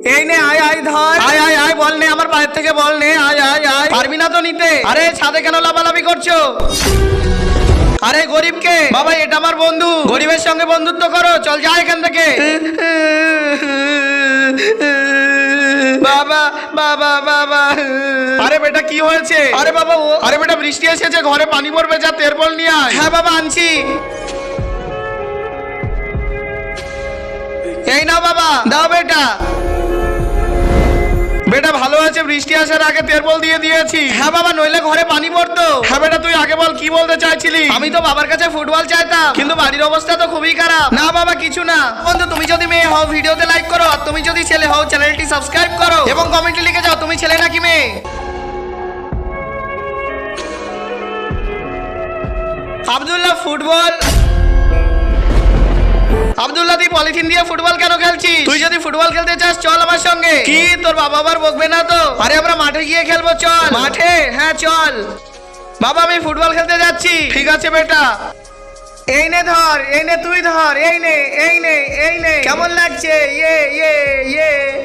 এই নে আয় আয় ধর আয় আয় আয় বল নে আমার পায়ের থেকে বল নে আয় আয় আয় পারবি না তো নিতে আরে ছাদে কেন লাফালাফি করছো আরে গরিবকে বাবা এটা আমার বন্ধু গরিবের সঙ্গে বন্ধুত্ব করো চল যা এখান থেকে বাবা বাবা বাবা আরে বেটা কি হয়েছে আরে বাবা ও আরে বেটা বৃষ্টি এসেছে ঘরে পানি পড়বে যা তেরপল নিয়ে আয় হ্যাঁ বাবা আনছি এই নাও বাবা দাও বেটা বেটা ভালো আছে বৃষ্টি আসার আগে তেরপল দিয়ে দিয়েছি হ্যাঁ বাবা নইলে ঘরে পানি পড়তো হ্যাঁ বেটা তুই আগে বল কি বলতে চাইছিলি আমি তো বাবার কাছে ফুটবল চাইতাম কিন্তু বাড়ির অবস্থা তো খুবই খারাপ না বাবা কিছু না বন্ধু তুমি যদি মেয়ে হও ভিডিওতে লাইক করো আর তুমি যদি ছেলে হও চ্যানেলটি সাবস্ক্রাইব করো এবং কমেন্টে লিখে যাও তুমি ছেলে নাকি মেয়ে আব্দুল্লাহ ফুটবল আব্দুল্লাহ তুই পলিথিন দিয়ে ফুটবল কেন খেলছিস তুই যদি ফুটবল খেলতে চাস চল আমার সঙ্গে কি তোর বাবা আবার বকবে না তো আরে আমরা মাঠে গিয়ে খেলবো চল মাঠে হ্যাঁ চল বাবা আমি ফুটবল খেলতে যাচ্ছি ঠিক আছে বেটা এই নে ধর এই নে তুই ধর এই নে এই নে এই নে কেমন লাগছে ইয়ে ইয়ে ইয়ে